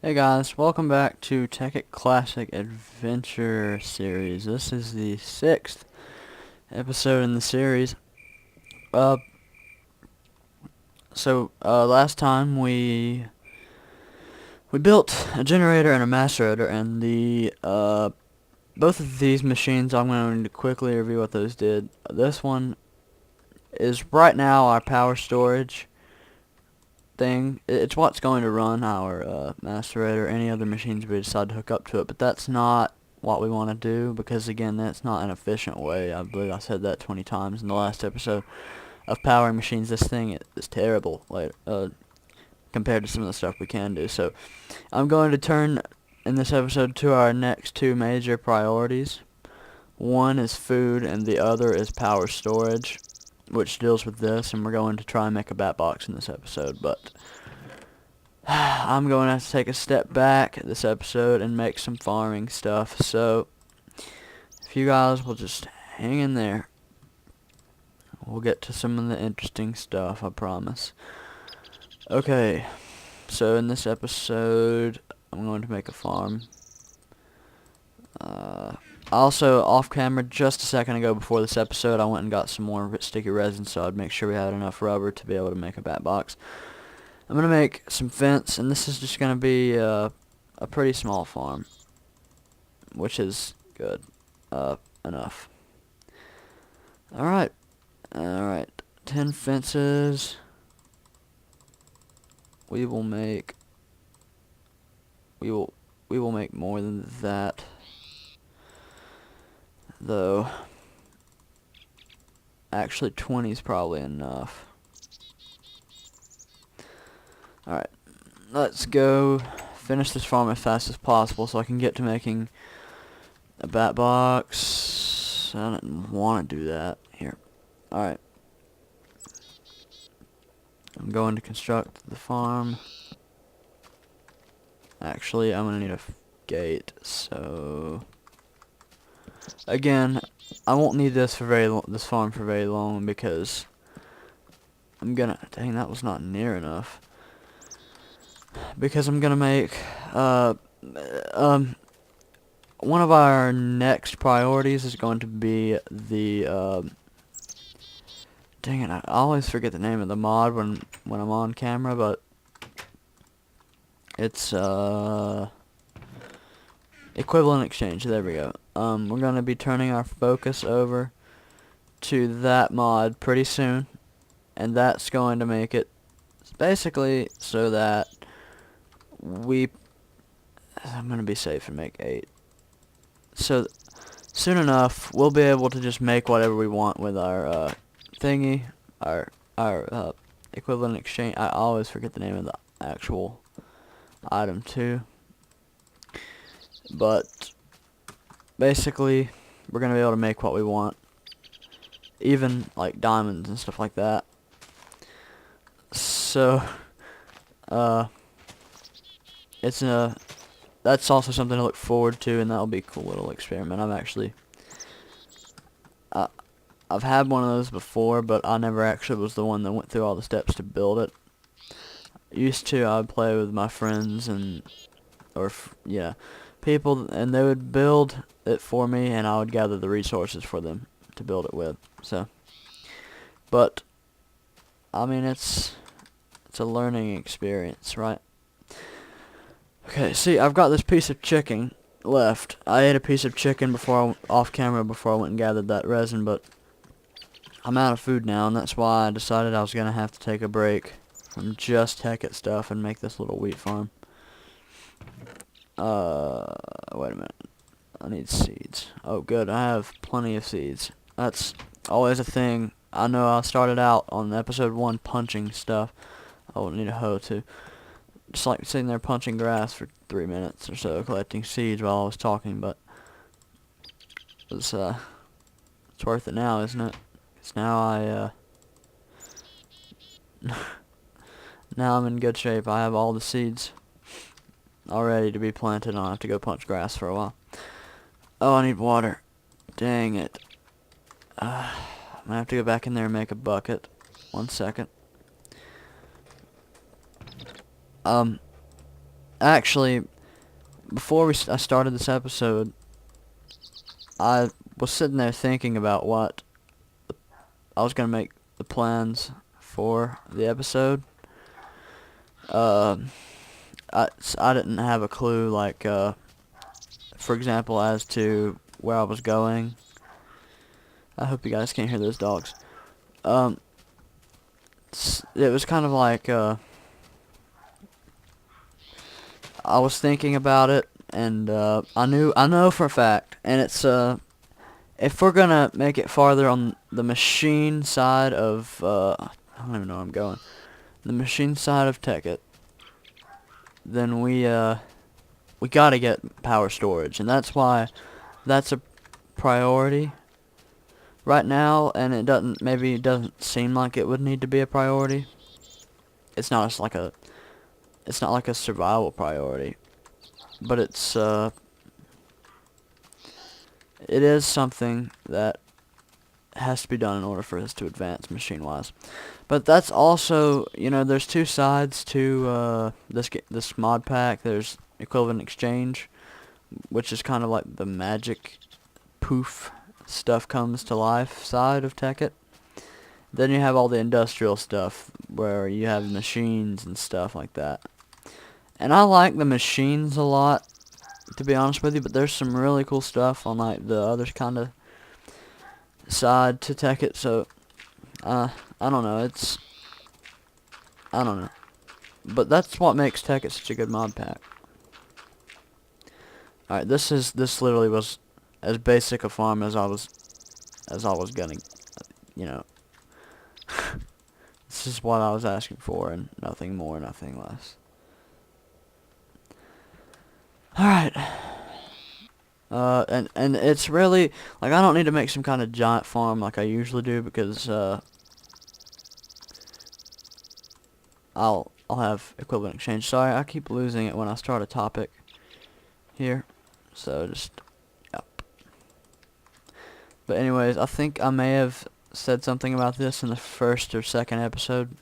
Hey guys, welcome back to Tekkit Classic Adventure Series. This is the 6th episode in the series. Uh, last time we built a generator and a mass rotor, and both of these machines I'm going to quickly review what those did. This one is right now our power storage thing. It's what's going to run our mass rotor, any other machines we decide to hook up to it, but that's not what we want to do, because again, that's not an efficient way. I believe I said that 20 times in the last episode of powering machines. This thing is terrible, like, compared to some of the stuff we can do. So I'm going to turn in this episode to our next two major priorities. One is food and the other is power storage, which deals with this, and we're going to try and make a bat box in this episode, but I'm going to have to take a step back this episode and make some farming stuff. So if you guys will just hang in there, we'll get to some of the interesting stuff, I promise. Okay, so in this episode I'm going to make a farm. Also, off camera, just a second ago before this episode, I went and got some more sticky resin so I'd make sure we had enough rubber to be able to make a bat box. I'm going to make some fence, and this is just going to be a pretty small farm, which is good enough. Alright, 10 fences. We will make more than that, though. Actually, 20 is probably enough. Alright, let's go finish this farm as fast as possible so I can get to making a bat box. I don't want to do that here. Alright, I'm going to construct the farm. Actually, I'm going to need a gate, so again, I won't need this farm for very long, because dang, that was not near enough. Because I'm gonna make one of our next priorities is going to be the dang it, I always forget the name of the mod when I'm on camera, but it's equivalent exchange. There we go. We're gonna be turning our focus over to that mod pretty soon, and that's going to make it basically so that I'm gonna be safe and make 8. So soon enough, we'll be able to just make whatever we want with our thingy, our equivalent exchange. I always forget the name of the actual item too, but basically we're gonna be able to make what we want, even like diamonds and stuff like that. So that's also something to look forward to, and that'll be a cool little experiment. I've had one of those before, but I never actually was the one that went through all the steps to build it. Used to, I would play with my friends people, and they would build it for me, and I would gather the resources for them to build it with. So, but I mean, it's a learning experience, right? Okay, see, I've got this piece of chicken left. I ate a piece of chicken off camera before I went and gathered that resin, but I'm out of food now, and that's why I decided I was going to have to take a break from just Tekkit stuff and make this little wheat farm. Wait a minute. I need seeds. Oh, good, I have plenty of seeds. That's always a thing. I know I started out on episode 1 punching stuff. I will need a hoe too. Just like sitting there punching grass for 3 minutes or so, collecting seeds while I was talking, but it's worth it now, isn't it? Because now now I'm in good shape. I have all the seeds all ready to be planted, and I don't have to go punch grass for a while. Oh, I need water. Dang it. I'm gonna have to go back in there and make a bucket. 1 second. actually, before I started this episode, I was sitting there thinking about what I was going to make the plans for the episode. I didn't have a clue, like, for example, as to where I was going. I hope you guys can't hear those dogs. It was kind of like, I was thinking about it, and I know for a fact, and it's if we're gonna make it farther on the machine side of I don't even know where I'm going, the machine side of Tekkit, then we gotta get power storage, and that's why that's a priority right now, and it doesn't seem like it would need to be a priority. It's not like a survival priority, but it is something that has to be done in order for us to advance machine-wise. But that's also, there's two sides to this mod pack. There's equivalent exchange, which is kind of like the magic poof stuff comes to life side of Tekkit. Then you have all the industrial stuff where you have machines and stuff like that. And I like the machines a lot, to be honest with you, but there's some really cool stuff on like the other kind of side to Tekkit, so I don't know, I don't know. But that's what makes Tekkit such a good mod pack. Alright, this literally was as basic a farm as I was gonna, this is what I was asking for, and nothing more, nothing less. Alright. And it's really, like, I don't need to make some kind of giant farm like I usually do, because, I'll have equivalent exchange. Sorry, I keep losing it when I start a topic here, so just, yep. But anyways, I think I may have said something about this in the first or second episode.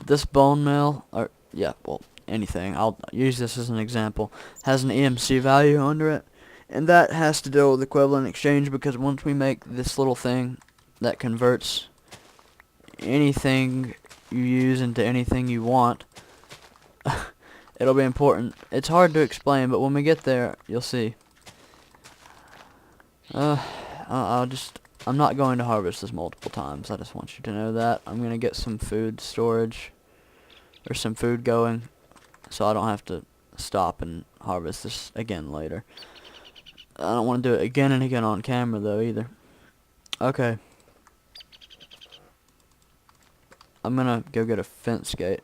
This bone mill, or, yeah, well, anything, I'll use this as an example, has an EMC value under it, and that has to do with equivalent exchange, because once we make this little thing that converts anything you use into anything you want, it'll be important. It's hard to explain, but when we get there, you'll see. I'm not going to harvest this multiple times. I just want you to know that. I'm going to get some food storage, or some food going, so I don't have to stop and harvest this again later. I don't want to do it again and again on camera, though, either. Okay. I'm gonna go get a fence gate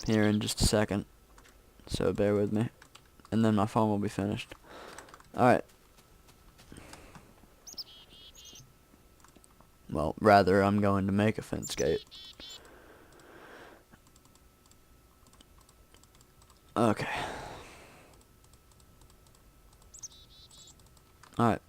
here in just a second, so bear with me, and then my farm will be finished. Alright. Well, rather, I'm going to make a fence gate. Okay. Alright.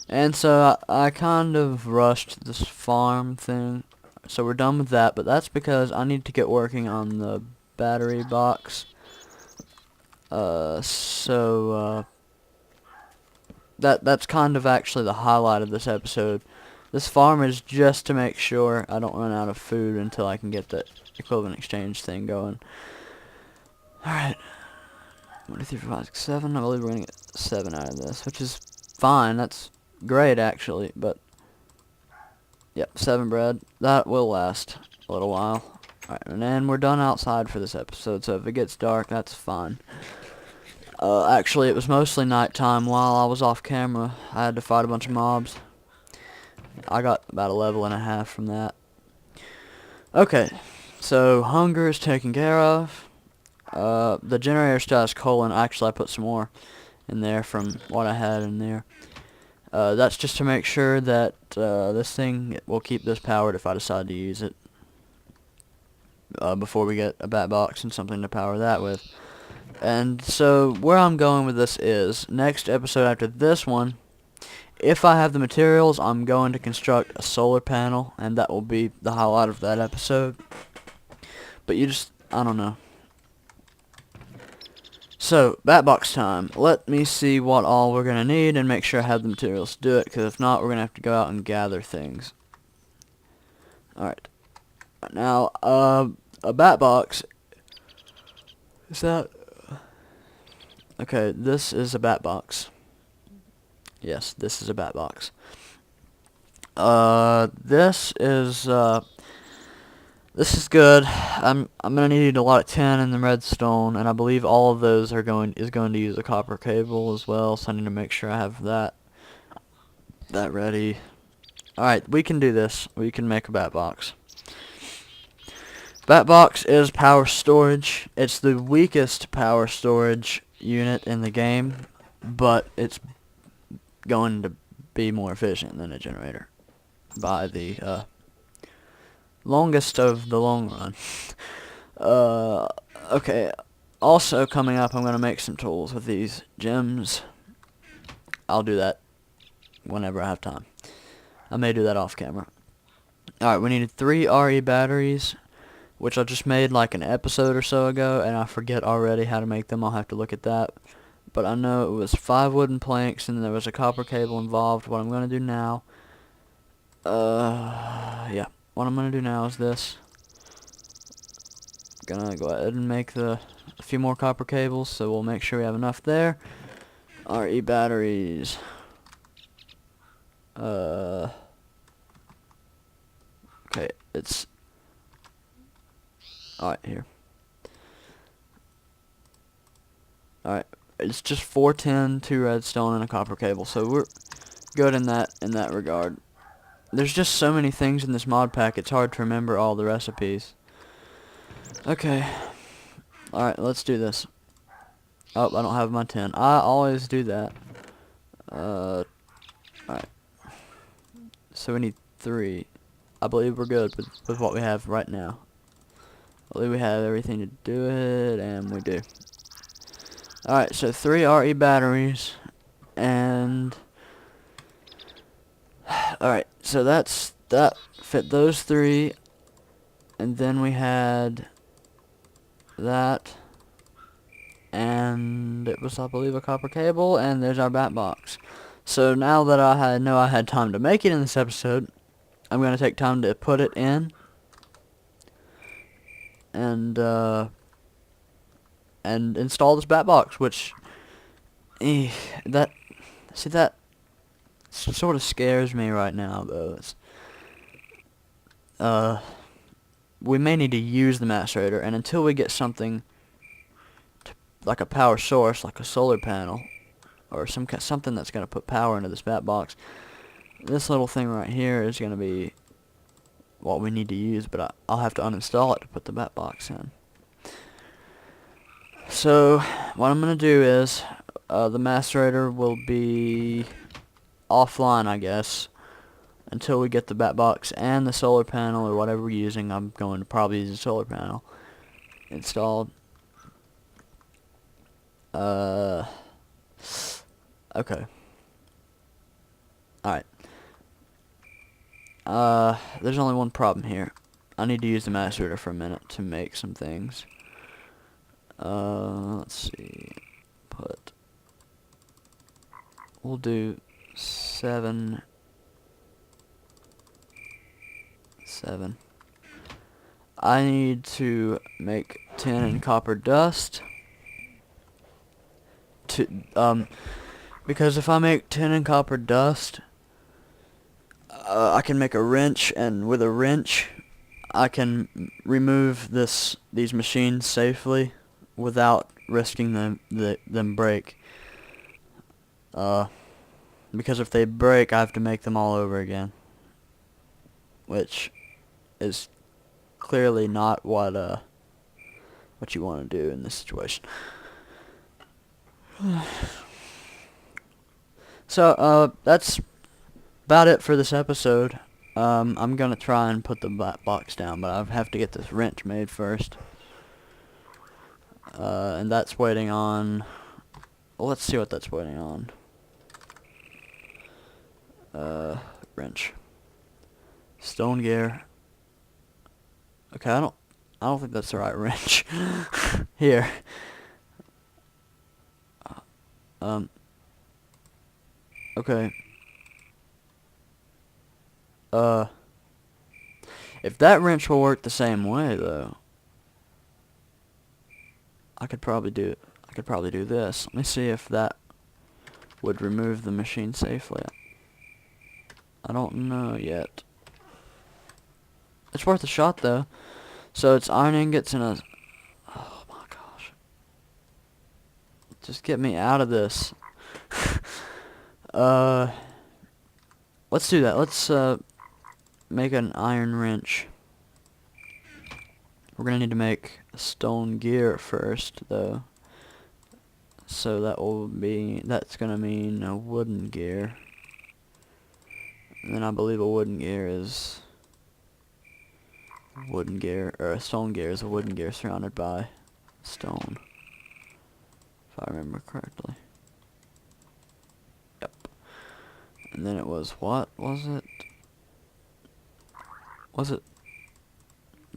And so I kind of rushed this farm thing, so we're done with that, but that's because I need to get working on the battery box. That's kind of actually the highlight of this episode. This farm is just to make sure I don't run out of food until I can get that equivalent exchange thing going. Alright. 1, 2, 3, 4, 5, 6, 7. I believe we're going to get 7 out of this, which is fine. That's great, actually, but yep, 7 bread. That will last a little while. Alright, and then we're done outside for this episode, so if it gets dark, that's fine. Actually, it was mostly nighttime while I was off camera. I had to fight a bunch of mobs. I got about a level and a half from that. Okay, so hunger is taken care of. The generator still has coal, and actually I put some more in there from what I had in there. That's just to make sure that this thing will keep this powered if I decide to use it. Before we get a bat box and something to power that with. And so where I'm going with this is, next episode after this one, if I have the materials, I'm going to construct a solar panel, and that will be the highlight of that episode. but you just, I don't know. So, bat box time. Let me see what all we're going to need and make sure I have the materials to do it, because if not, we're going to have to go out and gather things. Alright. Now, a bat box, is that, okay, this is a bat box. Yes, this is a bat box. This is good. I'm gonna need a lot of tin and the redstone, and I believe all of those is going to use a copper cable as well. So I need to make sure I have that ready. All right, we can do this. We can make a bat box. Bat box is power storage. It's the weakest power storage unit in the game, but it's going to be more efficient than a generator by the longest of the long run. Okay, also coming up, I'm going to make some tools with these gems. I'll do that whenever I have time. I may do that off camera. Alright, we needed 3 RE batteries, which I just made like an episode or so ago, and I forget already how to make them. I'll have to look at that. But I know it was 5 wooden planks, and there was a copper cable involved. What I'm going to do now, yeah. What I'm going to do now is this. I'm going to go ahead and make a few more copper cables, so we'll make sure we have enough there. RE batteries. Okay, it's... Alright, here. Alright, it's just 4 tin, 2 redstone, and a copper cable, so we're good in that regard. There's just so many things in this mod pack, it's hard to remember all the recipes. Okay. Alright, let's do this. Oh, I don't have my tin. I always do that. Alright. So we need 3. I believe we're good with what we have right now. I believe we have everything to do it, and we do. Alright, so 3 RE batteries, and... Alright, so that fit those 3, and then we had that, and it was, I believe, a copper cable, and there's our bat box. So now that I know I had time to make it in this episode, I'm going to take time to put it in, and install this bat box, which, that sort of scares me right now, though. We may need to use the macerator, and until we get something like a power source, like a solar panel, or something that's going to put power into this bat box, this little thing right here is going to be what we need to use, but I'll have to uninstall it to put the bat box in. So what I'm going to do is the macerator will be offline, I guess, until we get the bat box and the solar panel or whatever we're using. I'm going to probably use a solar panel installed. Okay. Alright. There's only one problem here. I need to use the macerator for a minute to make some things. Let's see. We'll do 7. I need to make tin and copper dust. Because if I make tin and copper dust, I can make a wrench, and with a wrench, I can remove these machines safely without risking them break. Because if they break, I have to make them all over again, which is clearly not what you want to do in this situation. So that's about it for this episode. I'm gonna try and put the bat box down, but I have to get this wrench made first. And that's waiting on... Well, let's see what that's waiting on. Wrench. Stone gear. Okay, I I don't think that's the right wrench. Here. Okay. If that wrench will work the same way, though, I could probably do this. Let me see if that would remove the machine safely. I don't know yet. It's worth a shot, though. So it's iron ingots and a... Oh my gosh. Just get me out of this. Let's do that. Let's make an iron wrench. We're gonna need to make a stone gear first, though. So that's gonna mean a wooden gear. And then I believe a wooden gear is a stone gear is a wooden gear surrounded by stone. If I remember correctly. Yep. And then it was, what was it? Was it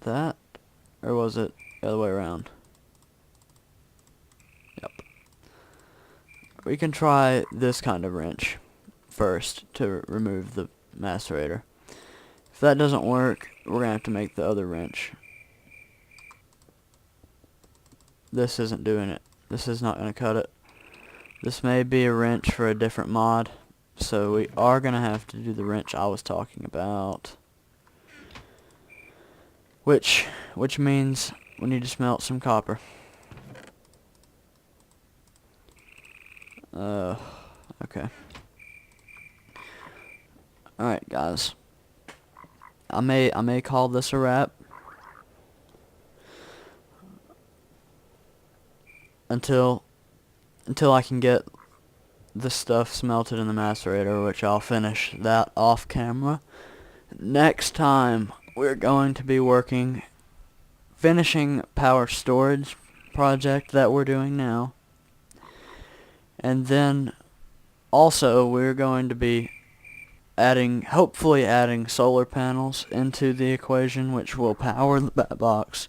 that? Or was it the other way around? Yep. We can try this kind of wrench first to remove the macerator. If that doesn't work, we're going to have to make the other wrench. This isn't doing it. This is not going to cut it. This may be a wrench for a different mod, so we are going to have to do the wrench I was talking about. Which means we need to smelt some copper. Okay. Alright, guys. I may call this a wrap. Until I can get the stuff smelted in the macerator, which I'll finish that off camera. Next time, we're going to be finishing power storage project that we're doing now. And then also we're going to be hopefully adding solar panels into the equation, which will power the bat box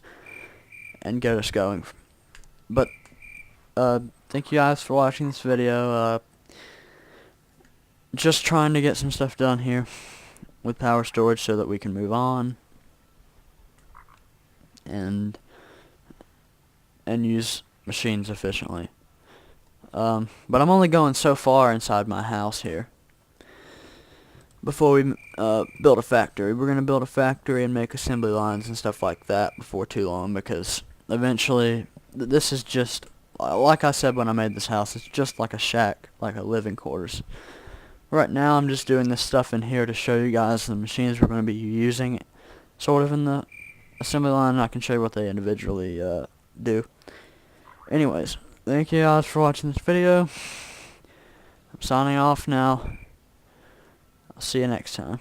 and get us going. But thank you guys for watching this video. Just trying to get some stuff done here with power storage so that we can move on and use machines efficiently. But I'm only going so far inside my house here before we build a factory. We're going to build a factory and make assembly lines and stuff like that before too long, because eventually this is just, like I said when I made this house, it's just like a shack, like a living quarters. Right now I'm just doing this stuff in here to show you guys the machines we're going to be using sort of in the assembly line, and I can show you what they individually do. Anyways, thank you guys for watching this video. I'm signing off now. I'll see you next time.